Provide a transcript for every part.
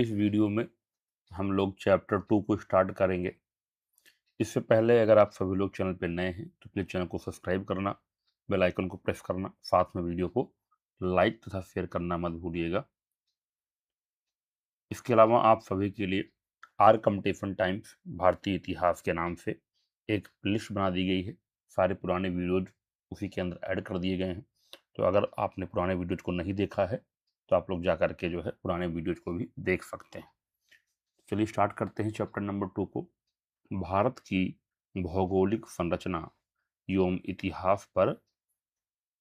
इस वीडियो में हम लोग चैप्टर 2 को स्टार्ट करेंगे। इससे पहले अगर आप सभी लोग चैनल पर नए हैं तो प्लीज़ चैनल को सब्सक्राइब करना, बेल आइकन को प्रेस करना, साथ में वीडियो को लाइक तथा शेयर करना मत भूलिएगा। इसके अलावा आप सभी के लिए आर कंपटीशन टाइम्स भारतीय इतिहास के नाम से एक लिस्ट बना दी गई है। सारे पुराने वीडियोज उसी के अंदर ऐड कर दिए गए हैं। तो अगर आपने पुराने वीडियोज को नहीं देखा है तो आप लोग जा करके जो है पुराने वीडियोज को भी देख सकते हैं। चलिए स्टार्ट करते हैं चैप्टर नंबर 2 को। भारत की भौगोलिक संरचना एवं इतिहास पर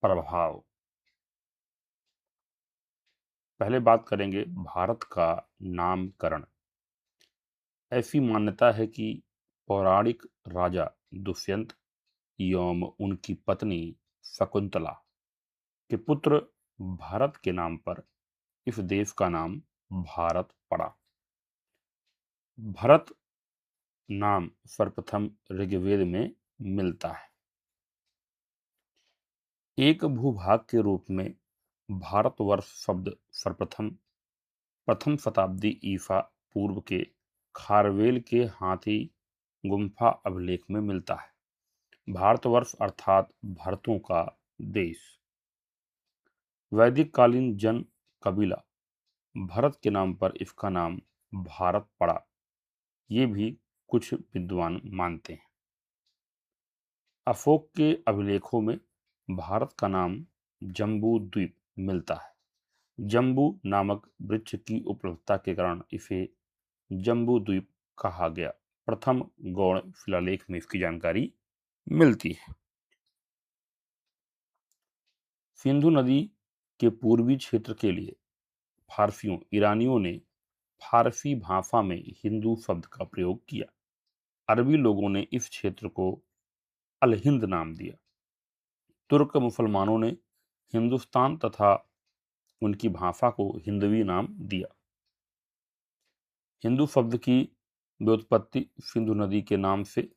प्रभाव। पहले बात करेंगे भारत का नामकरण। ऐसी मान्यता है कि पौराणिक राजा दुष्यंत एवं उनकी पत्नी शकुंतला के पुत्र भारत के नाम पर इस देश का नाम भारत पड़ा। भरत नाम सर्वप्रथम ऋग्वेद में मिलता है। एक भूभाग के रूप में भारतवर्ष शब्द सर्वप्रथम प्रथम शताब्दी ईसा पूर्व के खारवेल के हाथी गुम्फा अभिलेख में मिलता है। भारतवर्ष अर्थात भरतों का देश। वैदिक कालीन जन कबीला भरत के नाम पर इसका नाम भारत पड़ा, ये भी कुछ विद्वान मानते हैं। अशोक के अभिलेखों में भारत का नाम जम्बू द्वीप मिलता है। जम्बू नामक वृक्ष की उपलब्धता के कारण इसे जम्बू द्वीप कहा गया। प्रथम गौड़ शिलालेख में इसकी जानकारी मिलती है। सिंधु नदी के पूर्वी क्षेत्र के लिए फारसियों ईरानियों ने फारसी भाषा में हिंदू शब्द का प्रयोग किया। अरबी लोगों ने इस क्षेत्र को अल हिंद नाम दिया। तुर्क मुसलमानों ने हिंदुस्तान तथा उनकी भाषा को हिंदवी नाम दिया। हिंदू शब्द की व्युत्पत्ति सिंधु नदी के नाम से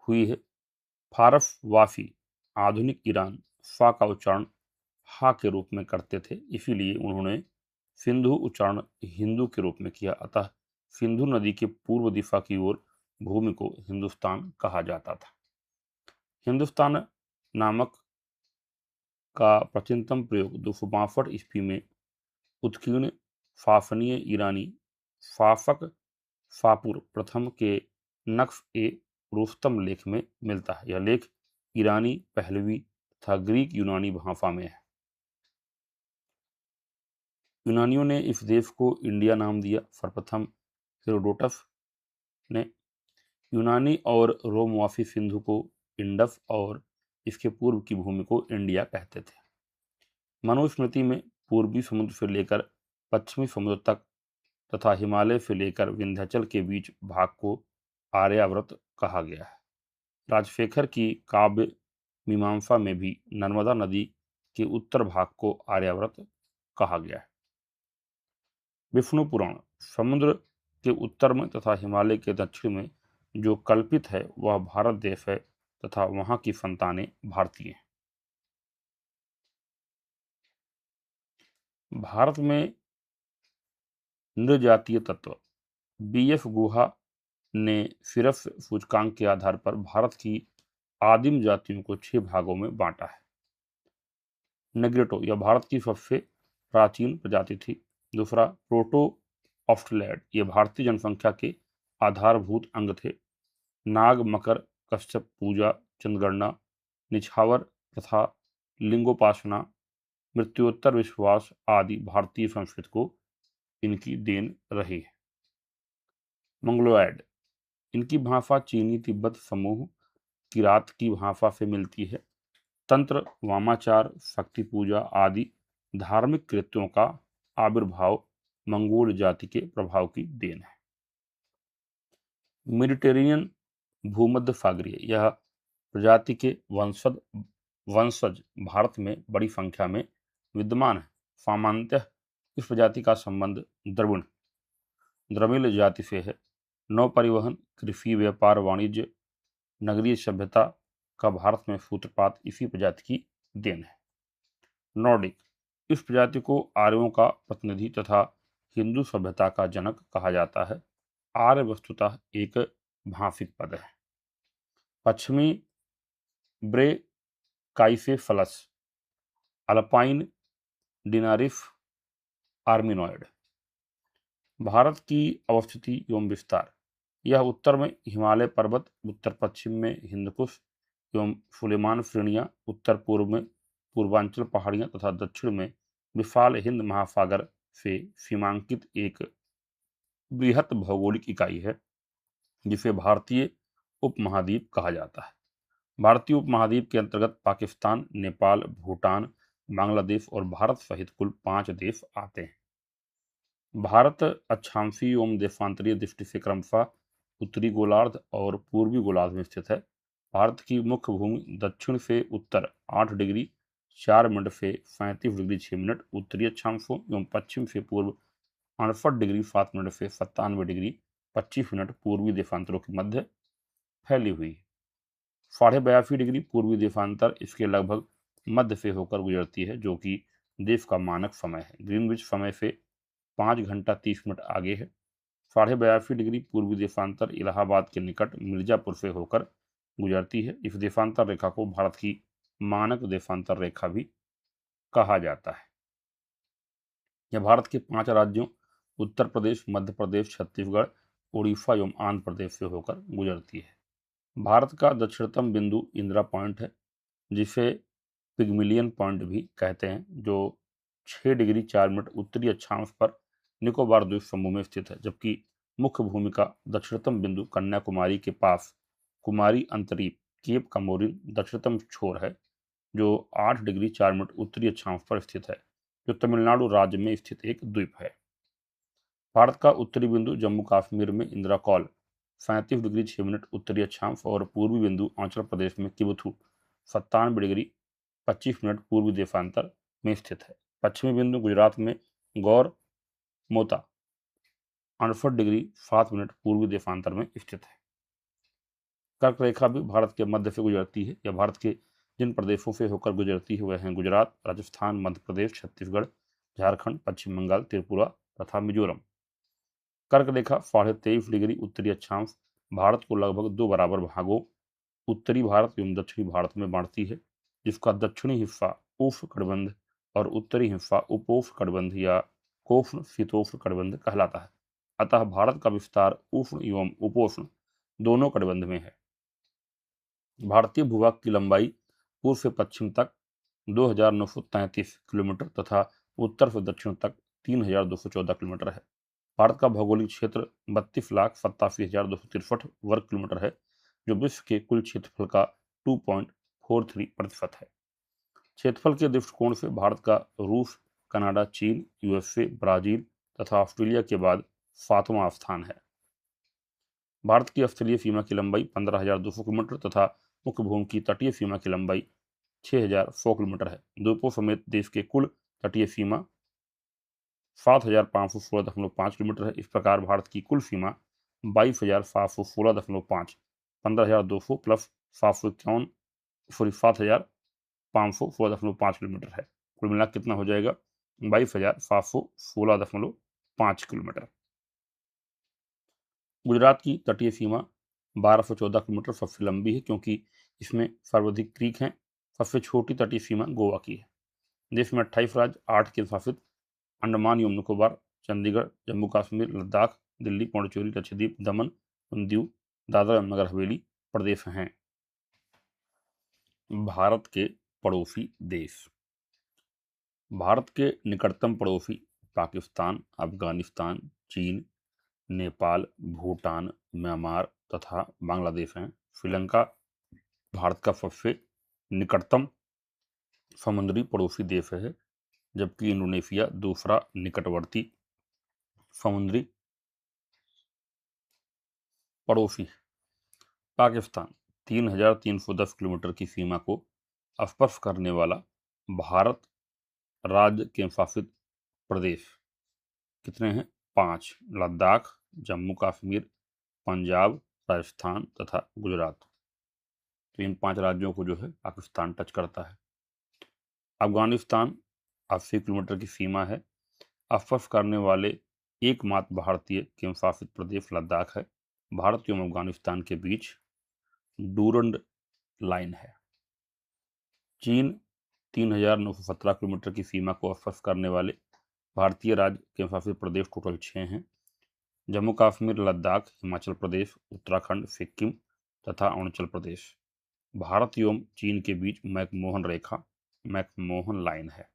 हुई है। फारस वासी आधुनिक ईरान फा का उच्चारण हा के रूप में करते थे, इसीलिए उन्होंने सिंधु उच्चारण हिंदू के रूप में किया। अतः सिंधु नदी के पूर्व दिशा की ओर भूमि को हिंदुस्तान कहा जाता था। हिंदुस्तान नामक का प्राचीनतम प्रयोग 262 ईस्वी में उत्कीर्ण शासनीय ईरानी शासक शापुर प्रथम के नक्श ए रुस्तम लेख में मिलता है। यह लेख ईरानी पहलवी तथा ग्रीक यूनानी भाषा में है। यूनानियों ने इस देश को इंडिया नाम दिया। सर्वप्रथम हेरोडोटस ने यूनानी और रोमवासी सिंधु को इंडस और इसके पूर्व की भूमि को इंडिया कहते थे। मनुस्मृति में पूर्वी समुद्र से लेकर पश्चिमी समुद्र तक तथा हिमालय से लेकर विंध्याचल के बीच भाग को आर्यावर्त कहा गया है। राजशेखर की काव्य मीमांसा में भी नर्मदा नदी के उत्तर भाग को आर्यावर्त कहा गया है। विष्णु पुराण समुद्र के उत्तर में तथा हिमालय के दक्षिण में जो कल्पित है वह भारत देश है तथा वहां की संतानें भारतीय हैं। भारत में नृजातीय तत्व बीएफ गुहा ने सिर्फ सूचकांक के आधार पर भारत की आदिम जातियों को 6 भागों में बांटा है। नेग्रिटो यह भारत की सबसे प्राचीन प्रजाति थी। दूसरा प्रोटो ऑस्ट्रेलैड ये भारतीय जनसंख्या के आधारभूत अंग थे। नाग मकर कश्यप पूजा चंद्रगणना निछावर तथा लिंगोपासना मृत्युत्तर विश्वास आदि भारतीय संस्कृति को इनकी देन रही है। मंगलोइड इनकी भाषा चीनी तिब्बत समूह किरात की भाषा से मिलती है। तंत्र वामाचार शक्ति पूजा आदि धार्मिक कृत्यों का आविर्भाव मंगोल जाति के प्रभाव की देन है। मेडिटेरेनियन भूमध्य सागरीय यह प्रजाति के वंशज भारत में बड़ी संख्या में विद्यमान है। सामान्यतः इस प्रजाति का संबंध द्रविड़ जाति से है। नौ परिवहन कृषि व्यापार वाणिज्य नगरीय सभ्यता का भारत में सूत्रपात इसी प्रजाति की देन है। नॉर्डिक इस प्रजाति को आर्यों का प्रतिनिधि तथा हिंदू सभ्यता का जनक कहा जाता है। आर्य वस्तुतः एक भाषिक पद है। पश्चिमी ब्रेकाइसेफलस अल्पाइन डिनारिफ आर्मिनॉइड। भारत की अवस्थिति एवं विस्तार। यह उत्तर में हिमालय पर्वत, उत्तर पश्चिम में हिंदकुश एवं सुलेमान श्रेणियां, उत्तर पूर्व में पूर्वांचल पहाड़ियां तथा दक्षिण में विशाल हिंद महासागर से सीमांकित एक बृहत भौगोलिक इकाई है जिसे भारतीय उपमहाद्वीप कहा जाता है। भारतीय उपमहाद्वीप के अंतर्गत पाकिस्तान, नेपाल, भूटान, बांग्लादेश और भारत सहित कुल 5 देश आते हैं। भारत अक्षांशीय एवं देशांतरीय दृष्टि से क्रमशः उत्तरी गोलार्ध और पूर्वी गोलार्ध में स्थित है। भारत की मुख्य भूमि दक्षिण से उत्तर 8 डिग्री 4 मिनट से 37 डिग्री 6 मिनट उत्तरी अक्षांशों एवं पश्चिम से पूर्व 68 डिग्री 7 मिनट से 97 डिग्री 25 मिनट पूर्वी देशांतरों के मध्य फैली हुई है। 82.5 डिग्री पूर्वी देशांतर इसके लगभग मध्य से होकर गुजरती है, जो कि देश का मानक समय है। ग्रीनविच समय से 5 घंटा 30 मिनट आगे है। 82.5 डिग्री पूर्वी देशांतर इलाहाबाद के निकट मिर्जापुर से होकर गुजरती है। इस देशांतर रेखा को भारत की मानक देशांतर रेखा भी कहा जाता है। यह भारत के 5 राज्यों उत्तर प्रदेश, मध्य प्रदेश, छत्तीसगढ़, उड़ीसा एवं आंध्र प्रदेश से होकर गुजरती है। भारत का दक्षिणतम बिंदु इंदिरा पॉइंट है, जिसे पिग्मिलियन पॉइंट भी कहते हैं, जो 6 डिग्री 4 मिनट उत्तरी अक्षांश पर निकोबार द्वीप समूह में स्थित है। जबकि मुख्य भूमि का दक्षिणतम बिंदु कन्याकुमारी के पास कुमारी अंतरीप केप कमोरिन दक्षिणतम छोर है, जो 8 डिग्री 4 मिनट उत्तरी अक्षांश पर स्थित है, जो तमिलनाडु राज्य में स्थित एक द्वीप है। भारत का उत्तरी बिंदु जम्मू कश्मीर में इंदिरा कॉल 37 डिग्री 6 मिनट उत्तरी अक्षांश और पूर्वी बिंदु अरुणाचल प्रदेश में किबथू 97 डिग्री 25 मिनट पूर्वी देशांतर में स्थित है। पश्चिमी बिंदु गुजरात में गौर मोता 68 डिग्री 7 मिनट पूर्वी देशांतर में स्थित है। कर्क रेखा भी भारत के मध्य से गुजरती है। यह भारत के जिन प्रदेशों से होकर गुजरती है वह हैं गुजरात, राजस्थान, मध्य प्रदेश, छत्तीसगढ़, झारखंड, पश्चिम बंगाल, त्रिपुरा तथा मिजोरम। कर्क रेखा 23.5 डिग्री उत्तरी अक्षांश भारत को लगभग 2 बराबर भागों उत्तरी भारत एवं दक्षिणी भारत में बांटती है, जिसका दक्षिणी हिस्सा उष्ण कटिबंध और उत्तरी हिस्सा उपोष्ण कटिबंध या कोष्ण शीतोष्ण कटिबंध कहलाता है। अतः भारत का विस्तार उष्ण एवं उपोष्ण दोनों कटिबंध में है। भारतीय भूभाग की लंबाई पूर्व से पश्चिम तक 2933 किलोमीटर तथा उत्तर से दक्षिण तक 3214 किलोमीटर है। भारत का भौगोलिक क्षेत्र 32,87,263 वर्ग किलोमीटर है, जो विश्व के कुल क्षेत्रफल का 2.43% है। क्षेत्रफल के दृष्टिकोण से भारत का रूस, कनाडा, चीन, यूएसए, ब्राजील तथा ऑस्ट्रेलिया के बाद 7वां स्थान है। भारत की स्थलीय सीमा की लंबाई 15,200 किलोमीटर तथा मुख्य भूमि की तटीय सीमा की लंबाई 6,100 किलोमीटर है। द्वीपों समेत देश के कुल तटीय सीमा 7,516.5 किलोमीटर है। इस प्रकार भारत की कुल सीमा 22,716.5 15,200 प्लस 751 सॉरी 7,516.5 किलोमीटर है। कुल मिला कितना हो जाएगा 22,716.5 किलोमीटर। गुजरात की तटीय सीमा 1214 किलोमीटर सबसे लंबी है, क्योंकि इसमें सर्वाधिक क्रीक हैं। सबसे छोटी तटीय सीमा गोवा की है। देश में 28 राज्य, 8 केंद्र शासित अंडमान एवं निकोबार, चंडीगढ़, जम्मू कश्मीर, लद्दाख, दिल्ली, पौंडीचेरी, लक्षद्वीप, दमन एवं दीव, दादरा एवं नगर हवेली प्रदेश हैं। भारत के पड़ोसी देश। भारत के निकटतम पड़ोसी पाकिस्तान, अफगानिस्तान, चीन, नेपाल, भूटान, म्यांमार तथा बांग्लादेश हैं। श्रीलंका भारत का सबसे निकटतम समुद्री पड़ोसी देश है, जबकि इंडोनेशिया दूसरा निकटवर्ती समुद्री पड़ोसी। पाकिस्तान 3,310 किलोमीटर की सीमा को स्पर्श करने वाला भारत राज्य केंद्र शासित प्रदेश कितने हैं 5 लद्दाख, जम्मू कश्मीर, पंजाब, राजस्थान तथा गुजरात। तो इन 5 राज्यों को जो है पाकिस्तान टच करता है। अफगानिस्तान 80 किलोमीटर की सीमा है। स्पर्श करने वाले एकमात्र भारतीय केंद्र शासित प्रदेश लद्दाख है। भारत एवं अफगानिस्तान के बीच डूरंड लाइन है। चीन 3,917 किलोमीटर की सीमा को स्पर्श करने वाले भारतीय राज्य केंद्र शासित प्रदेश टोटल 6 हैं। जम्मू कश्मीर, लद्दाख, हिमाचल प्रदेश, उत्तराखंड, सिक्किम तथा अरुणाचल प्रदेश। भारत एवं चीन के बीच मैकमोहन रेखा, मैकमोहन लाइन है।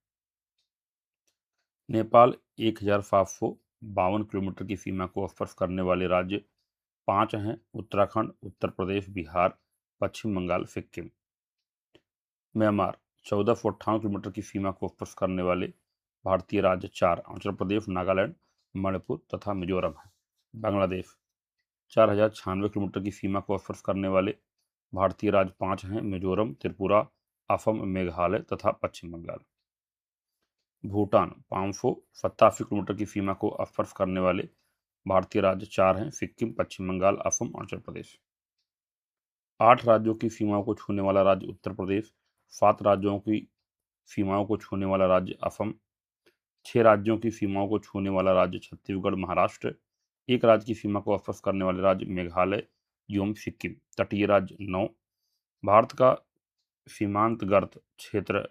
नेपाल 1,752 किलोमीटर की सीमा को स्पर्श करने वाले राज्य 5 हैं। उत्तराखंड, उत्तर प्रदेश, बिहार, पश्चिम बंगाल, सिक्किम। म्यांमार 1458 किलोमीटर की सीमा को स्पर्श करने वाले भारतीय राज्य 4 अरुणाचल प्रदेश, नागालैंड, मणिपुर तथा मिजोरम है। बांग्लादेश 4,096 किलोमीटर की सीमा को स्पर्श करने वाले भारतीय राज्य 5 हैं। मिजोरम, त्रिपुरा, असम, मेघालय तथा पश्चिम बंगाल। भूटान 587 किलोमीटर की सीमा को स्पर्श करने वाले भारतीय राज्य 4 हैं। सिक्किम, पश्चिम बंगाल, असम, अरुणाचल प्रदेश। 8 राज्यों की सीमाओं को छूने वाला राज्य उत्तर प्रदेश, 7 राज्यों की सीमाओं को छूने वाला राज्य असम, 6 राज्यों की सीमाओं को छूने वाला राज्य छत्तीसगढ़, महाराष्ट्र, 1 राज्य की सीमा को स्पर्श करने वाले राज्य मेघालय एवं सिक्किम। तटीय राज्य 9। भारत का सीमांतवर्ती क्षेत्र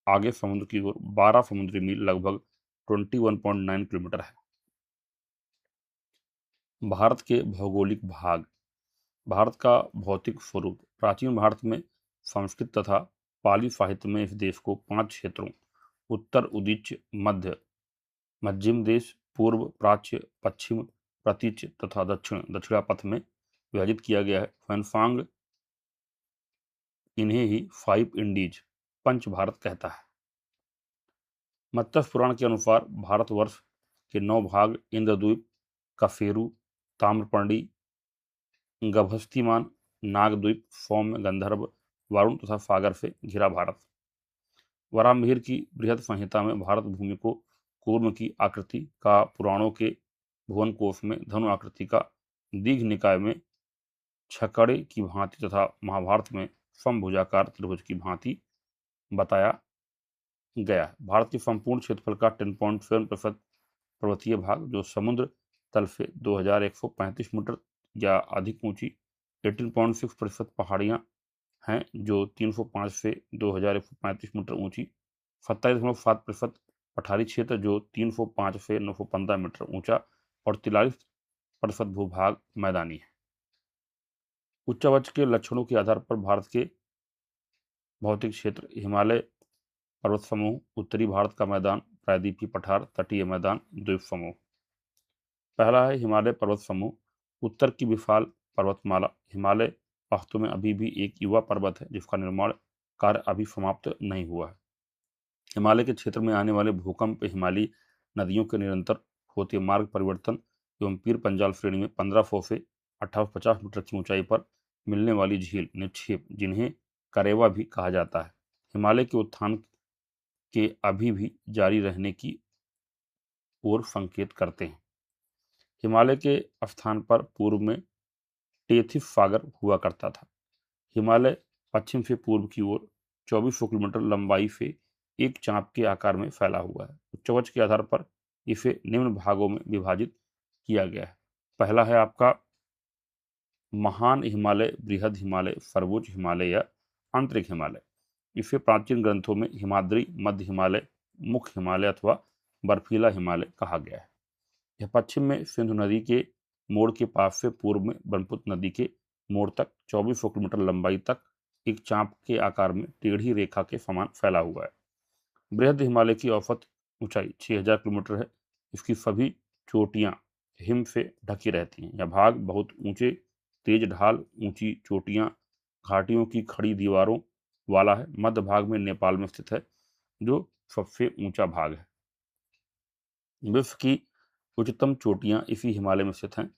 आगे समुद्र की ओर 12 समुद्री मील लगभग 21.9 किलोमीटर है। भारत के भौगोलिक भाग। भारत का भौतिक स्वरूप। प्राचीन भारत में संस्कृत तथा पाली साहित्य में इस देश को 5 क्षेत्रों उत्तर, उदीच्य, मध्य, मध्यम देश, पूर्व, प्राच्य, पश्चिम, प्रतीच्य तथा दक्षिण, दक्षिणापथ में विभाजित किया गया है। फैनफांग इन्हें ही 5 इंडीज, पंच भारत कहता है। मत्स्य पुराण के अनुसार भारतवर्ष के 9 भाग इंद्रद्वीप, कफेरू, ताम्रपर्णी, गभस्तिमान, नागद्वीप, सौम्य, गंधर्व, वरुण तथा सागर से घिरा भारत। वराहमिहिर की बृहद संहिता में भारत भूमि को कूर्म की आकृति का, पुराणों के भुवन कोश में धनु आकृति का, दीघ निकाय में छकड़े की भांति तथा महाभारत में समभुजाकार त्रिभुज की भांति बताया गया है। भारत के संपूर्ण क्षेत्रफल का 10.7% पर्वतीय भाग, जो समुद्र तल से 2,135 मीटर या अधिक ऊंची, 18.6% पहाड़ियां हैं जो 305 से 2,135 मीटर ऊंची, 27.7% पठारी क्षेत्र जो 305 से 915 मीटर ऊंचा और 43% भूभाग मैदानी है। उच्चावच के लक्षणों के आधार पर भारत के भौतिक क्षेत्र। हिमालय पर्वत समूह, उत्तरी भारत का मैदान, प्रायद्वीपीय पठार, तटीय मैदान, द्वीप समूह। पहला है हिमालय पर्वत समूह। उत्तर की विशाल पर्वतमाला। हिमालय वास्तव में अभी भी एक युवा पर्वत है जिसका निर्माण कार्य अभी समाप्त नहीं हुआ है। हिमालय के क्षेत्र में आने वाले भूकंप, हिमालयी नदियों के निरंतर होते मार्ग परिवर्तन एवं पीर पंजाल श्रेणी में 1500 से 1850 मीटर की ऊंचाई पर मिलने वाली झील निक्षेप, जिन्हें करेवा भी कहा जाता है, हिमालय के उत्थान के अभी भी जारी रहने की ओर संकेत करते हैं। हिमालय के स्थान पर पूर्व में टेथिस सागर हुआ करता था। हिमालय पश्चिम से पूर्व की ओर 2400 किलोमीटर लंबाई से एक चांप के आकार में फैला हुआ है। उच्चावच के आधार पर इसे निम्न भागों में विभाजित किया गया है। पहला है आपका महान हिमालय, बृहद हिमालय, सर्वोच्च हिमालय या आंतरिक हिमालय। इसे प्राचीन ग्रंथों में हिमाद्री, मध्य हिमालय, मुख्य हिमालय अथवा बर्फीला हिमालय कहा गया है। यह पश्चिम में सिंधु नदी के मोड़ के पास से पूर्व में ब्रह्मपुत्र नदी के मोड़ तक 2400 किलोमीटर लंबाई तक एक चांप के आकार में टेढ़ी रेखा के समान फैला हुआ है। बृहद हिमालय की औसत ऊंचाई 6000 किलोमीटर है। इसकी सभी चोटियां हिम से ढकी रहती हैं। यह भाग बहुत ऊंचे, तेज ढाल, ऊंची चोटियां, घाटियों की खड़ी दीवारों वाला है। मध्य भाग में नेपाल में स्थित है, जो सबसे ऊंचा भाग है। विश्व की उच्चतम चोटियां इसी हिमालय में स्थित हैं,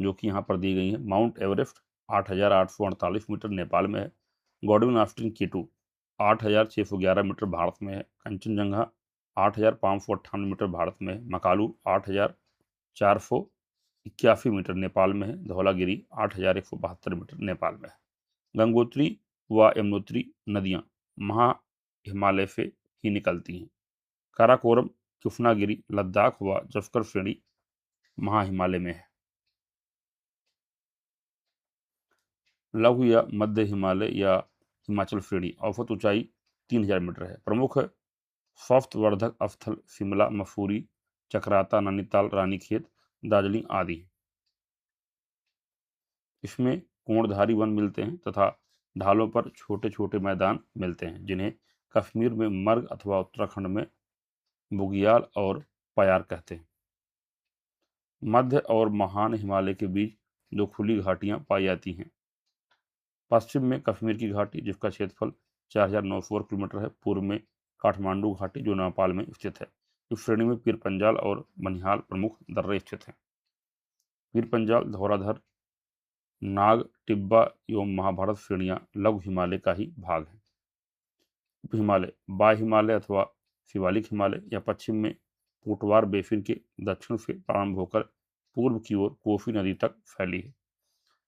जो कि यहाँ पर दी गई हैं। माउंट एवरेस्ट 8,848 मीटर नेपाल में है। गॉडविन ऑस्टिन केटू 8,611 मीटर भारत में है। कंचनजंगा 8,598 मीटर भारत में है। मकालू 8,481 मीटर नेपाल में है। धौलागिरी 8,172 मीटर नेपाल में है। गंगोत्री व यमुनोत्री नदियाँ महा हिमालय से ही निकलती हैं। काराकोरम, कृष्णागिरी, लद्दाख व जस्कर श्रेणी महा हिमालय में है। लघु या मध्य हिमालय या हिमाचल श्रेणी औसत ऊंचाई 3000 मीटर है। प्रमुख सौफ्तवर्धक स्थल शिमला, मसूरी, चकराता, नैनीताल, रानीखेत, दार्जिलिंग आदि हैं। इसमें कोणधारी वन मिलते हैं तथा ढालों पर छोटे छोटे मैदान मिलते हैं, जिन्हें कश्मीर में मर्ग अथवा उत्तराखंड में बुगियाल और पयार कहते हैं। मध्य और महान हिमालय के बीच दो खुली घाटियां पाई जाती हैं। पश्चिम में कश्मीर की घाटी, जिसका क्षेत्रफल 4900 किलोमीटर है। पूर्व में काठमांडू घाटी, जो नेपाल में स्थित है। इस श्रेणी में पीर पंजाल और बनिहाल प्रमुख दर्रे स्थित हैं। पीर पंजाल, धौलाधर, नाग, टिब्बा एवं महाभारत श्रेणियां लघु हिमालय का ही भाग हैं। उप हिमालय, बाह्य हिमालय अथवा शिवालिक हिमालय या पश्चिम में पोटवार बेसिन के दक्षिण से प्रारंभ होकर पूर्व की ओर कोसी नदी तक फैली है।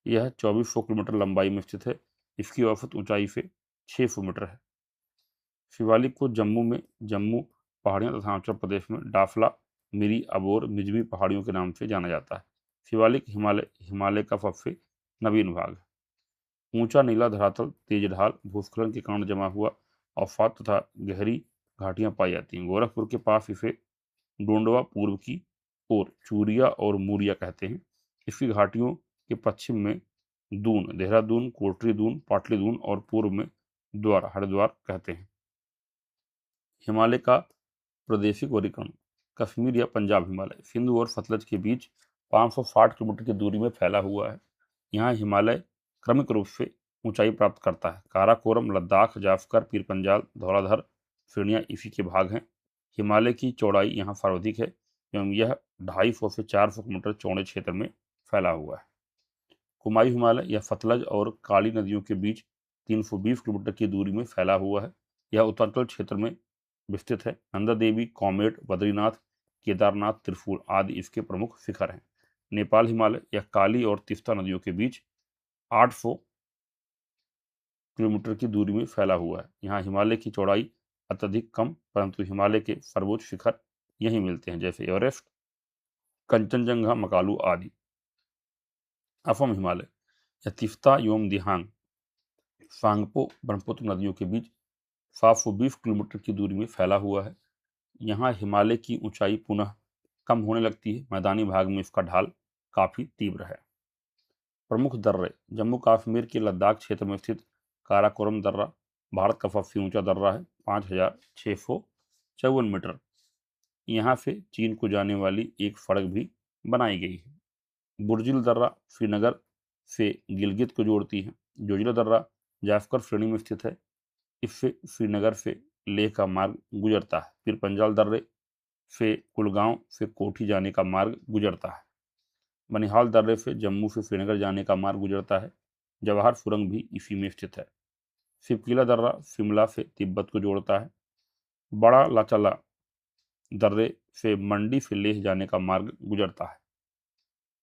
यह 2400 किलोमीटर लंबाई में स्थित है। इसकी औसत ऊंचाई से 600 मीटर है। शिवालिक को जम्मू पहाड़ियां तथा आंध्र प्रदेश में डाफला, मिरी, अबोर, मिजमी पहाड़ियों के नाम से जाना जाता है। शिवालिक हिमालय का सबसे नवीन भाग है। ऊंचा नीला धरातल, तेज ढाल, भूस्खलन के कारण जमा हुआ अवसाद तथा गहरी घाटियां पाई जाती हैं। गोरखपुर के पास इसे डोंडवा, पूर्व की ओर चूरिया और मूरिया कहते हैं। इसकी घाटियों के पश्चिम में दून, देहरादून, कोटरी दून, पाटली दून और पूर्व में द्वार, हरिद्वार कहते हैं। हिमालय का प्रादेशिक वर्गीकरण, कश्मीर या पंजाब हिमालय सिंधु और सतलज के बीच 560 किलोमीटर की दूरी में फैला हुआ है। यहाँ हिमालय क्रमिक रूप से ऊंचाई प्राप्त करता है। काराकोरम, लद्दाख, जाफकर, पीर पंजाल, धौलाधर श्रेणियाँ इसी के भाग हैं। हिमालय की चौड़ाई यहाँ सर्वाधिक है एवं यह 250 से 400 किलोमीटर चौड़े क्षेत्र में फैला हुआ है। कुमायूं हिमालय या सतलज और काली नदियों के बीच 320 किलोमीटर की दूरी में फैला हुआ है। यह उत्तरांचल क्षेत्र में विस्तृत है। नंदा देवी, कॉमेट, बद्रीनाथ, केदारनाथ, त्रिशूल आदि इसके प्रमुख शिखर हैं। नेपाल हिमालय या काली और तीस्ता नदियों के बीच 800 किलोमीटर की दूरी में फैला हुआ है। यहाँ हिमालय की चौड़ाई अत्यधिक कम, परंतु हिमालय के सर्वोच्च शिखर यहीं मिलते हैं, जैसे एवरेस्ट, कंचनजंगा, मकालू आदि। असम हिमालय या तीस्ता एवं दिहांग, सांगपो, ब्रह्मपुत्र नदियों के बीच 720 किलोमीटर की दूरी में फैला हुआ है। यहाँ हिमालय की ऊंचाई पुनः कम होने लगती है। मैदानी भाग में इसका ढाल काफी तीव्र है। प्रमुख दर्रे, जम्मू कश्मीर के लद्दाख क्षेत्र में स्थित काराकोरम दर्रा भारत का सबसे ऊंचा दर्रा है, 5654 मीटर। यहाँ से चीन को जाने वाली एक सड़क भी बनाई गई है। बुर्जिल दर्रा श्रीनगर से गिलगित को जोड़ती है। जोजिला दर्रा जाफकर श्रेणी में स्थित है। इससे श्रीनगर से लेह का मार्ग गुजरता है। फिर पंजाल दर्रे से कुलगांव से कोठी जाने का मार्ग गुजरता है। बनिहाल दर्रे से जम्मू से श्रीनगर जाने का मार्ग गुजरता है। जवाहर सुरंग भी इसी में स्थित है। शिवकिला दर्रा शिमला से तिब्बत को जोड़ता है। बड़ा लाचला दर्रे से मंडी से लेह जाने का मार्ग गुजरता है।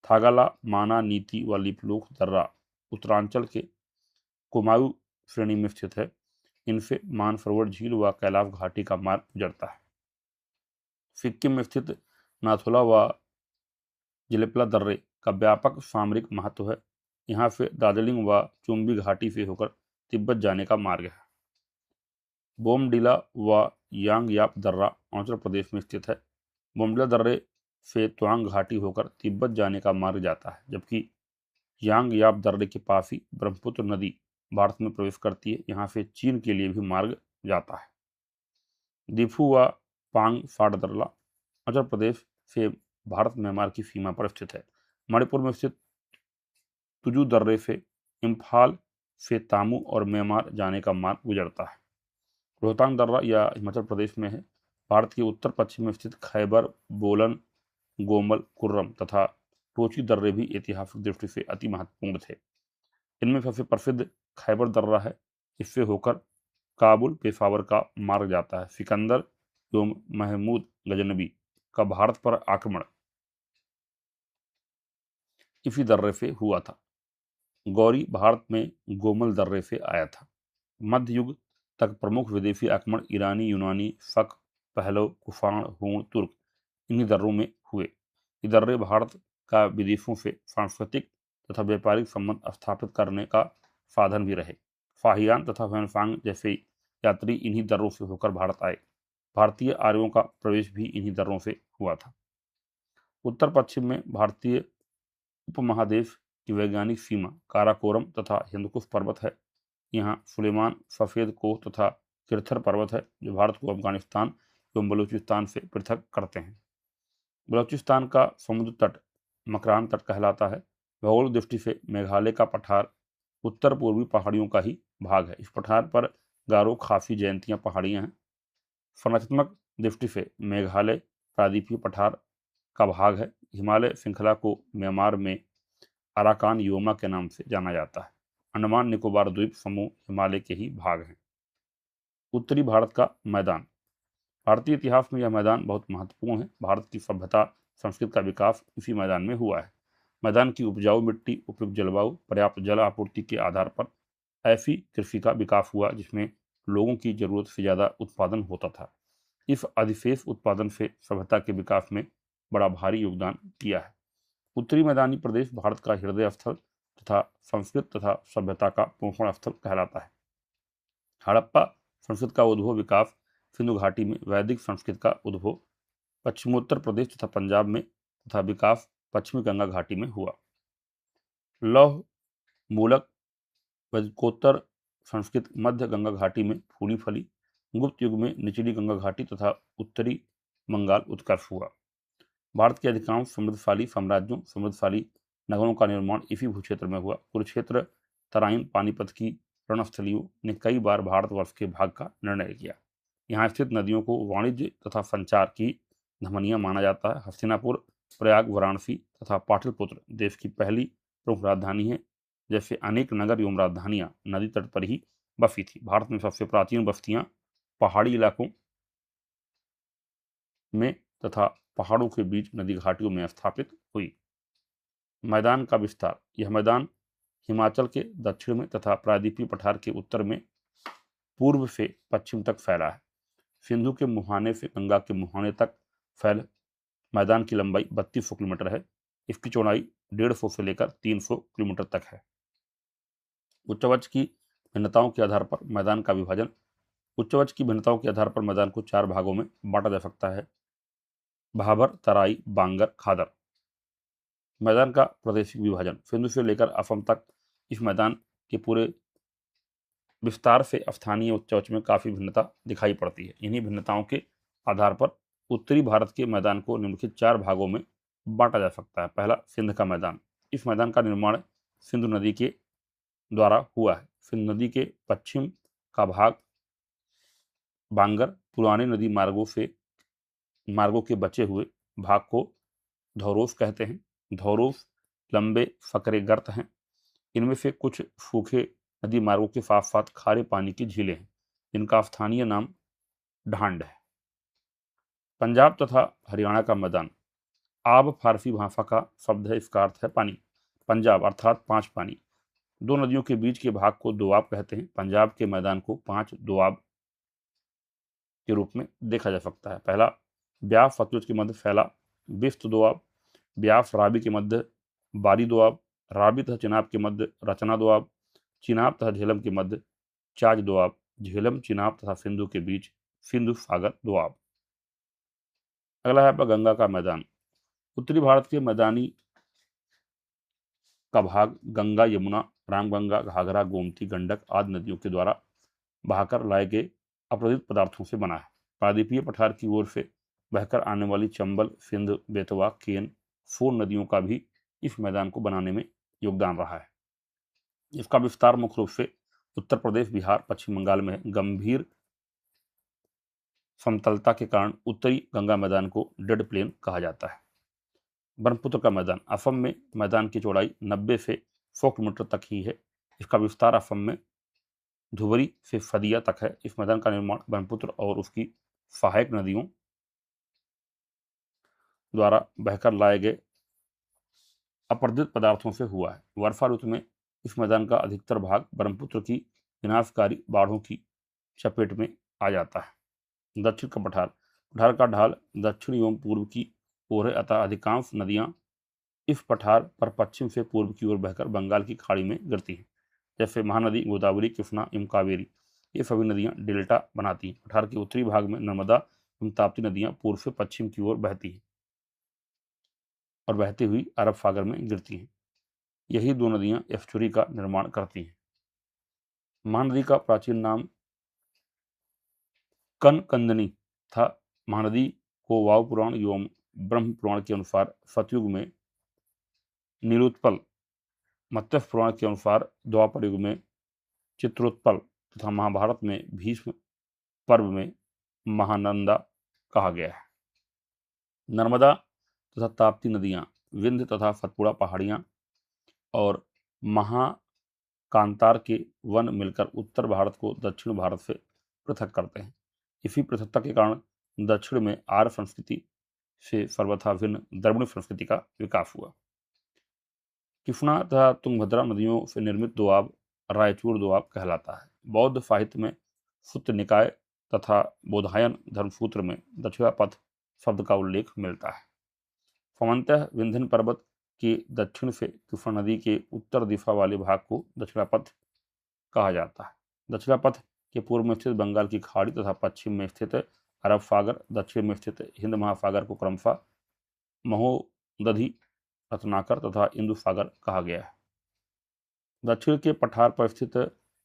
थागाला, माना, नीति व लिपलोक दर्रा उत्तरांचल के कुमाऊं श्रेणी में स्थित है। इनसे मानसरोवर झील व कैलाश घाटी का मार्ग गुजरता है। सिक्किम में स्थित नाथुला व जिलेपला दर्रे का व्यापक सामरिक महत्व है। यहाँ से दार्जिलिंग व चुम्बी घाटी से होकर तिब्बत जाने का मार्ग है। बोमडिला व यांगयाप दर्रा आंध्र प्रदेश में स्थित है। बोमडिला दर्रे से त्वांग घाटी होकर तिब्बत जाने का मार्ग जाता है, जबकि यांगयाप दर्रे के पास ही ब्रह्मपुत्र नदी भारत में प्रवेश करती है। यहाँ से चीन के लिए भी मार्ग जाता है। दीफू व पांग साड दर्रा आंध्र प्रदेश से भारत म्यांमार की सीमा पर स्थित है। मणिपुर में स्थित तुजू दर्रे से इम्फाल से तामू और म्यांमार जाने का मार्ग गुजरता है। रोहतांग दर्रा या हिमाचल प्रदेश में है। भारत के उत्तर पश्चिम में स्थित खैबर, बोलन, गोमल, कुर्रम तथा टोची दर्रे भी ऐतिहासिक दृष्टि से अति महत्वपूर्ण थे। इनमें सबसे प्रसिद्ध खैबर दर्रा है। इससे होकर काबुल, पेशावर का मार्ग जाता है। सिकंदर एवं महमूद गजनबी का भारत पर आक्रमण इसी दर्रे से हुआ था। गौरी भारत में गोमल दर्रे से आया था। मध्य युग तक प्रमुख विदेशी आक्रमण ईरानी, यूनानी, शक, पहलव, कुफाण, हूण, तुर्क इन्हीं दर्रों में हुए। ये दर्रे भारत का विदेशों से सांस्कृतिक तथा व्यापारिक संबंध स्थापित करने का साधन भी रहे। फाहियान तथा हुएनसांग जैसे यात्री इन्हीं दर्रों से होकर भारत आए। भारतीय आर्यों का प्रवेश भी इन्हीं दर्रों से हुआ था। उत्तर पश्चिम में भारतीय उपमहादेश की वैज्ञानिक सीमा काराकोरम तथा हिंदकुश पर्वत है। यहाँ सुलेमान, सफेद कोह तथा किरथर पर्वत है जो भारत को अफगानिस्तान एवं बलूचिस्तान से पृथक करते हैं। बलूचिस्तान का समुद्र तट मकरान तट कहलाता है। भौगोलिक दृष्टि से मेघालय का पठार उत्तर पूर्वी पहाड़ियों का ही भाग है। इस पठार पर गारो, खासी, जयंतियां पहाड़ियां हैं। संरचनात्मक दृष्टि से मेघालय प्रायद्वीपीय पठार का भाग है। हिमालय श्रृंखला को म्यांमार में अराकान योमा के नाम से जाना जाता है। अंडमान निकोबार द्वीप समूह हिमालय के ही भाग हैं। उत्तरी भारत का मैदान। भारतीय इतिहास में यह मैदान बहुत महत्वपूर्ण है। भारत की सभ्यता, संस्कृति का विकास इसी मैदान में हुआ है। मैदान की उपजाऊ मिट्टी, उपयुक्त जलवायु, पर्याप्त जल आपूर्ति के आधार पर ऐसी कृषि का विकास हुआ जिसमें लोगों की जरूरत से ज़्यादा उत्पादन होता था। इस अधिशेष उत्पादन से सभ्यता के विकास में बड़ा भारी योगदान किया है। उत्तरी मैदानी प्रदेश भारत का हृदय स्थल तथा संस्कृत तथा सभ्यता का पोषण स्थल कहलाता है। हड़प्पा संस्कृत का उद्भव विकास सिंधु घाटी में, वैदिक संस्कृत का उद्भव पश्चिमोत्तर प्रदेश तथा पंजाब में तथा विकास पश्चिमी गंगा घाटी में हुआ। लौह मूलक वैदिकोत्तर संस्कृत मध्य गंगा घाटी में फूली फली। गुप्त युग में निचली गंगा घाटी तथा उत्तरी बंगाल उत्कर्ष हुआ। भारत के अधिकांश समृद्धशाली साम्राज्यों, समृद्धशाली नगरों का निर्माण इसी भूक्षेत्र में हुआ। कुरुक्षेत्र, तराइन, पानीपत की रणस्थलियों ने कई बार भारतवर्ष के भाग का निर्णय किया। यहाँ स्थित नदियों को वाणिज्य तथा संचार की धमनियां माना जाता है। हस्तिनापुर, प्रयाग, वाराणसी तथा पाटलिपुत्र देश की पहली प्रमुख राजधानी है। जैसे अनेक नगर एवं राजधानियां नदी तट पर ही बसी थी। भारत में सबसे प्राचीन बस्तियां पहाड़ी इलाकों में तथा पहाड़ों के बीच नदी घाटियों में स्थापित हुई। मैदान का विस्तार। यह मैदान हिमाचल के दक्षिण में तथा प्रायद्वीपीय पठार के उत्तर में पूर्व से पश्चिम तक फैला है। सिंधु के मुहाने से गंगा के मुहाने तक फैल मैदान की लंबाई 3200 किलोमीटर है। इसकी चौड़ाई 150 से लेकर 300 किलोमीटर तक है। उच्चवच की भिन्नताओं के आधार पर मैदान का विभाजन। उच्चवच की भिन्नताओं के आधार पर मैदान को 4 भागों में बांटा जा सकता है: भाबर, तराई, बांगर, खादर। मैदान का प्रादेशिक विभाजन। सिंधु से लेकर असम तक इस मैदान के पूरे विस्तार से स्थानीय उच्चवच में काफ़ी भिन्नता दिखाई पड़ती है। इन्हीं भिन्नताओं के आधार पर उत्तरी भारत के मैदान को निम्नलिखित 4 भागों में बांटा जा सकता है। पहला, सिंध का मैदान। इस मैदान का निर्माण सिंधु नदी के द्वारा हुआ है। सिंधु नदी के पश्चिम का भाग बांगर पुराने नदी मार्गों के बचे हुए भाग को धौरोस कहते हैं। धौरोस लंबे फकरे गर्त हैं। इनमें से कुछ सूखे नदी मार्गों के साथ साथ खारे पानी की झीलें हैं जिनका स्थानीय नाम ढांड है। पंजाब तथा हरियाणा का मैदान। आब फारसी भाषा का शब्द है, इसका अर्थ है पानी। पंजाब अर्थात 5 पानी। 2 नदियों के बीच के भाग को दोआब कहते हैं। पंजाब के मैदान को 5 दोआब के रूप में देखा जा सकता है। पहला, ब्यास सतलुज के मध्य फैला बिस्त दोआब। ब्यास रावी के मध्य बारी दोआब। रावी तथा चिनाब के मध्य रचना दोआब। चिनाब तथा झेलम के मध्य चाज दोआब। झेलम, चिनाब तथा सिंधु के बीच सिंधु सागर दोआब। अगला है आपका गंगा का मैदान। उत्तरी भारत के मैदानी का भाग गंगा, यमुना, रामगंगा, घाघरा, गोमती, गंडक आदि नदियों के द्वारा बहाकर लाए गए अपरदित पदार्थों से बना है। प्रायद्वीपीय पठार की ओर से बहकर आने वाली चंबल, सिंध, बेतवा, केन, सोन नदियों का भी इस मैदान को बनाने में योगदान रहा है। इसका विस्तार मुख्य रूप से उत्तर प्रदेश, बिहार, पश्चिम बंगाल में है। गंभीर समतलता के कारण उत्तरी गंगा मैदान को डेड प्लेन कहा जाता है। ब्रह्मपुत्र का मैदान। असम में मैदान की चौड़ाई 90 से 100 किलोमीटर तक ही है। इसका विस्तार असम में धुबरी से फदिया तक है। इस मैदान का निर्माण ब्रह्मपुत्र और उसकी सहायक नदियों द्वारा बहकर लाए गए अपरदित पदार्थों से हुआ है। वर्षा ऋतु में इस मैदान का अधिकतर भाग ब्रह्मपुत्र की विनाशकारी बाढ़ों की चपेट में आ जाता है। दक्षिण का पठार। पठार का ढाल दक्षिण एवं पूर्व की और है, अतः अधिकांश नदियां इस पठार पर पश्चिम से पूर्व की ओर बहकर बंगाल की खाड़ी में गिरती हैं। जैसे महानदी, गोदावरी, कृष्णा एवं कावेरी, ये सभी नदियां डेल्टा बनाती हैं। पठार के उत्तरी भाग में नर्मदा एवं ताप्ती नदियां पूर्व से पश्चिम की ओर बहती हैं और बहती हुई अरब सागर में गिरती हैं। यही दो नदियां एस्चुरी का निर्माण करती हैं। महानदी का प्राचीन नाम कनकंदनी था। महानदी को वायु पुराण एवं ब्रह्म पुराण के अनुसार सतयुग में नीलोत्पल, मत्स्य पुराण के अनुसार द्वापर युग में चित्रोत्पल तथा महाभारत में भीष्म पर्व में महानंदा कहा गया है। नर्मदा तथा ताप्ती नदियां, विंध्य तथा सतपुड़ा पहाड़ियां और महाकांतार के वन मिलकर उत्तर भारत को दक्षिण भारत से पृथक करते हैं। इसी पृथकता के कारण दक्षिण में आर्य संस्कृति से सर्वथा भिन्न द्रविड़ संस्कृति का विकास हुआ। कृष्णा तथा तुंगभद्रा नदियों से निर्मित दोआब रायचूर दोआब कहलाता है। बौद्ध साहित्य में सूत्र निकाय तथा बोधायन धर्मसूत्र में दक्षिणापथ शब्द का उल्लेख मिलता है। सामान्यतः विंध्य पर्वत के दक्षिण से कृष्णा नदी के उत्तर दिशा वाले भाग को दक्षिणापथ कहा जाता है। दक्षिणापथ के पूर्व में स्थित बंगाल की खाड़ी तथा पश्चिम में स्थित अरब सागर, दक्षिण में स्थित हिंद महासागर को क्रमशः महोदधि, रत्नाकर तथा इंदु सागर कहा गया है। दक्षिण के पठार पर स्थित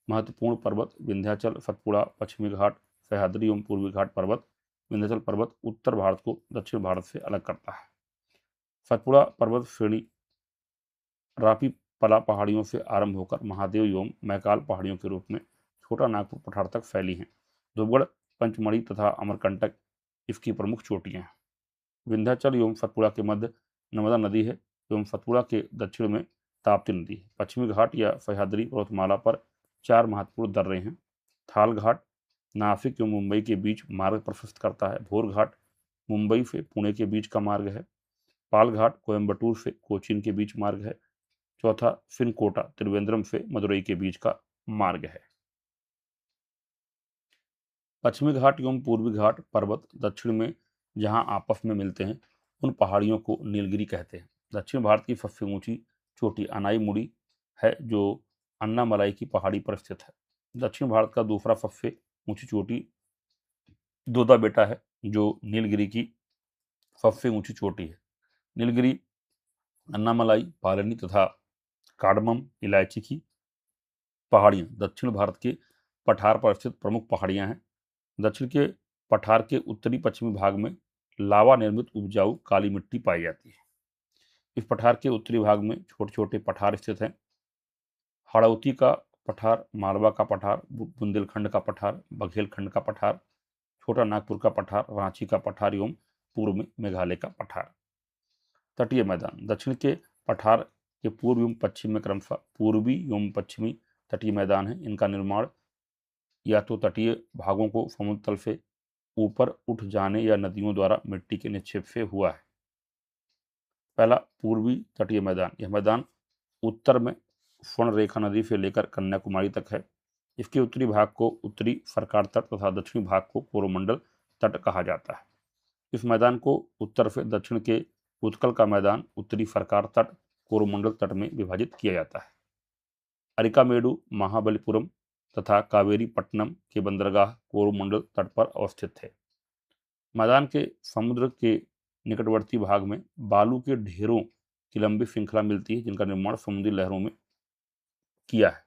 महत्वपूर्ण पर्वत विंध्याचल, सतपुड़ा, पश्चिमी घाट, सह्याद्री एवं पूर्वी घाट पर्वत। विंध्याचल पर्वत उत्तर भारत को दक्षिण भारत से अलग करता है। सतपुड़ा पर्वत श्रेणी रापीपला पहाड़ियों से आरंभ होकर महादेव एवं मैकाल पहाड़ियों के रूप में छोटा नागपुर पठार तक फैली हैं। धूपगढ़, पंचमढ़ी तथा अमरकंटक इसकी प्रमुख चोटियां हैं। विंध्याचल एवं सतपुड़ा के मध्य नर्मदा नदी है एवं सतपुड़ा के दक्षिण में ताप्ती नदी है। पश्चिमी घाट या सह्याद्री पर्वतमाला पर चार महत्वपूर्ण दर्रे हैं। थाल घाट नासिक एवं मुंबई के बीच मार्ग प्रशस्त करता है। भोर घाट मुंबई से पुणे के बीच का मार्ग है। पाल घाट कोयम्बटूर से कोचीन के बीच मार्ग है। चौथा फिनकोटा त्रिवेंद्रम से मदुरई के बीच का मार्ग है। पश्चिमी घाट एवं पूर्वी घाट पर्वत दक्षिण में जहां आपस में मिलते हैं उन पहाड़ियों को नीलगिरी कहते हैं। दक्षिण भारत की सबसे ऊंची चोटी अनाईमुड़ी है जो अन्नामलाई की पहाड़ी पर स्थित है। दक्षिण भारत का दूसरा सबसे ऊंची चोटी दोदा बेटा है जो नीलगिरी की सबसे ऊंची चोटी है। नीलगिरी, अन्नामलाई, पालनी तथा कार्डमम इलायची की पहाड़ियां दक्षिण भारत के पठार पर स्थित प्रमुख पहाड़ियां हैं। दक्षिण के पठार के उत्तरी पश्चिमी भाग में लावा निर्मित उपजाऊ काली मिट्टी पाई जाती है। इस पठार के उत्तरी भाग में छोटे छोटे पठार स्थित हैं। हाड़ौती का पठार, मालवा का पठार, बुंदेलखंड का पठार, बघेलखंड का पठार, छोटा नागपुर का पठार, रांची का पठार एवं पूर्व में मेघालय का पठार। तटीय मैदान दक्षिण के पठार के पूर्व एवं पश्चिम में क्रमशः पूर्वी एवं पश्चिमी तटीय मैदान है। इनका निर्माण या तो तटीय भागों को समुद्र तल से ऊपर उठ जाने या नदियों द्वारा मिट्टी के निक्षेप से हुआ है। पहला पूर्वी तटीय मैदान, यह मैदान उत्तर में स्वर्ण रेखा नदी से लेकर कन्याकुमारी तक है। इसके उत्तरी भाग को उत्तरी सरकार तट तथा दक्षिणी भाग को कोरोमंडल तट कहा जाता है। इस मैदान को उत्तर से दक्षिण के उत्कल का मैदान, उत्तरी सरकार तट, कोरोमंडल तट में विभाजित किया जाता है। अरिकामेडु, महाबलीपुरम तथा कावेरी पट्टनम के बंदरगाह कोरोमंडल तट पर अवस्थित थे। मैदान के समुद्र के निकटवर्ती भाग में बालू के ढेरों की लंबी श्रृंखला मिलती है जिनका निर्माण समुद्री लहरों में किया है।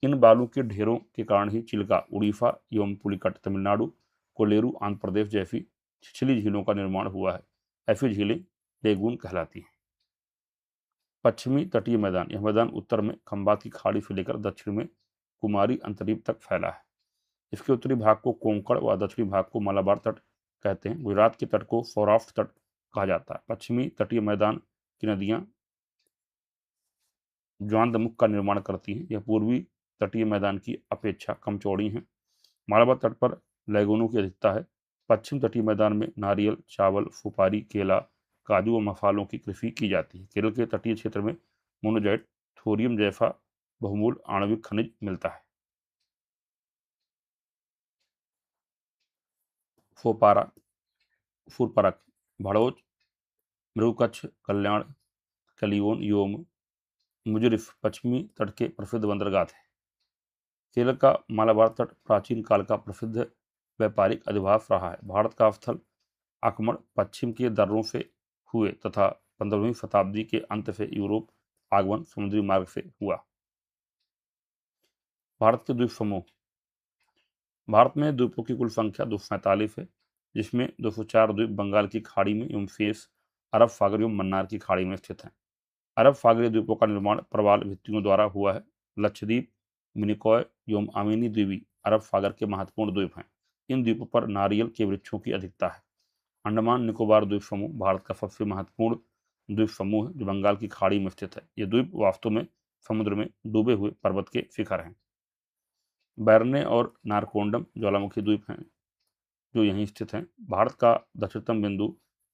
इन बालू के ढेरों के कारण ही चिल्का उड़ीसा एवं पुलिकट तमिलनाडु, कोलेरू आंध्र प्रदेश जैसी छिछली झीलों का निर्माण हुआ है। ऐसी झीलें लेगून कहलाती हैं। पश्चिमी तटीय मैदान, यह मैदान उत्तर में खंबात की खाड़ी से लेकर दक्षिण में कुमारी अंतरीप तक फैला है। इसके उत्तरी भाग को कोंकण व दक्षिणी भाग को मलाबार तट कहते हैं। गुजरात के तट को सौराष्ट्र तट कहा जाता है। पश्चिमी तटीय मैदान की नदियां ज्वारमुख का निर्माण करती हैं। यह पूर्वी तटीय मैदान की अपेक्षा कम चौड़ी हैं। मालाबार तट पर लैगूनों की अधिकता है। पश्चिम तटीय मैदान में नारियल, चावल, सुपारी, केला, काजू व मसालों की कृषि की जाती है। केरल के तटीय क्षेत्र में मोनोजाइट, थोरियम जैसा बहुमूल्य आणविक खनिज मिलता है। फोपारा, फुरपरक, भड़ोच, मृगकच्छ, कल्याण, कलियोन, योम, मुजरिफ पश्चिमी तट के प्रसिद्ध बंदरगाह थे। केरल का मालाबार तट प्राचीन काल का प्रसिद्ध व्यापारिक अधिवास रहा है। भारत का स्थल आक्रमण पश्चिम के दर्रों से हुए तथा 15वीं शताब्दी के अंत से यूरोप आगमन समुद्री मार्ग से हुआ। भारत के द्वीप समूह। भारत में द्वीपों की कुल संख्या 247 है, जिसमें 204 द्वीप बंगाल की खाड़ी में एवं शेष अरब सागर एवं मन्नार की खाड़ी में स्थित हैं। अरब सागरीय द्वीपों का निर्माण प्रवाल भित्तियों द्वारा हुआ है। लक्षद्वीप, मिनिकॉय एवं आमिनी द्वीपी अरब सागर के महत्वपूर्ण द्वीप हैं। इन द्वीपों पर नारियल के वृक्षों की अधिकता है। अंडमान निकोबार द्वीप समूह भारत का सबसे महत्वपूर्ण द्वीप समूह है, जो बंगाल की खाड़ी में स्थित है। ये द्वीप वास्तव में समुद्र में डूबे हुए पर्वत के शिखर हैं। बैरने और नारकोंडम ज्वालामुखी द्वीप हैं, जो यहीं स्थित हैं। भारत का दक्षिणतम बिंदु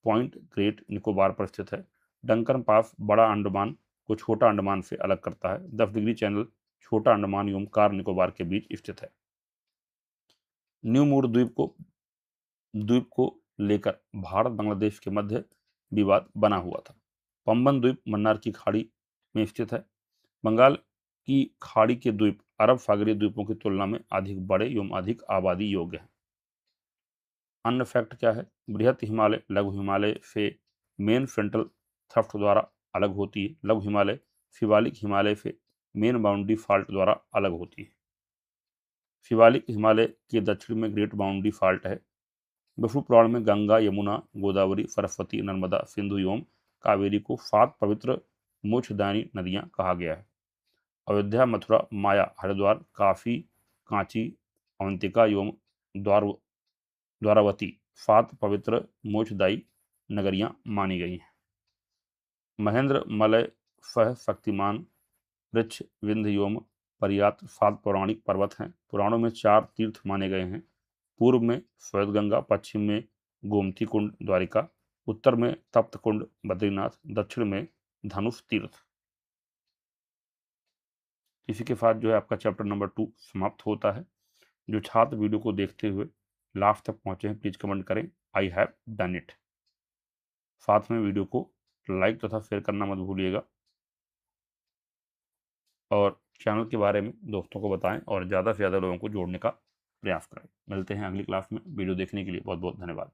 पॉइंट ग्रेट निकोबार पर स्थित है। डंकन पास बड़ा अंडमान को छोटा अंडमान से अलग करता है। 10 डिग्री चैनल छोटा अंडमान एवं कार निकोबार के बीच स्थित है। न्यू मूर द्वीप को लेकर भारत बांग्लादेश के मध्य विवाद बना हुआ था। पंबन द्वीप मन्नार की खाड़ी में स्थित है। बंगाल की खाड़ी के द्वीप अरब सागरीय द्वीपों की तुलना में अधिक बड़े एवं अधिक आबादी योग्य हैं। अन्य फैक्ट क्या है? बृहत हिमालय लघु हिमालय से मेन फ्रंटल थ्रफ्ट द्वारा अलग होती है। लघु हिमालय शिवालिक हिमालय से मेन बाउंड्री फॉल्ट द्वारा अलग होती है। शिवालिक हिमालय के दक्षिण में ग्रेट बाउंड्री फॉल्ट है। विष्णु पुराण में गंगा, यमुना, गोदावरी, सरस्वती, नर्मदा, सिंधु एवं कावेरी को 7 पवित्र मोक्षदायिनी नदियां कहा गया है। अयोध्या, मथुरा, माया, हरिद्वार, काशी, कांची, अवंतिका एवं द्वारावती 7 पवित्र मोक्षदायी नगरियां मानी गई हैं। महेंद्र, मलय, सह, शक्तिमान, वृक्ष, विंध्य एवं पर्यात 7 पौराणिक पर्वत हैं। पुराणों में 4 तीर्थ माने गए हैं। पूर्व में श्वेत गंगा, पश्चिम में गोमती कुंड द्वारिका, उत्तर में तप्त कुंड बद्रीनाथ, दक्षिण में धनुष तीर्थ। इसी के साथ जो है आपका चैप्टर नंबर 2 समाप्त होता है। जो छात्र वीडियो को देखते हुए लास्ट तक पहुंचे हैं, प्लीज कमेंट करें आई हैव डन इट। साथ में वीडियो को लाइक तथा शेयर करना मत भूलिएगा और चैनल के बारे में दोस्तों को बताएं और ज़्यादा से ज़्यादा लोगों को जोड़ने का प्रयास करें। मिलते हैं अगली क्लास में। वीडियो देखने के लिए बहुत बहुत धन्यवाद।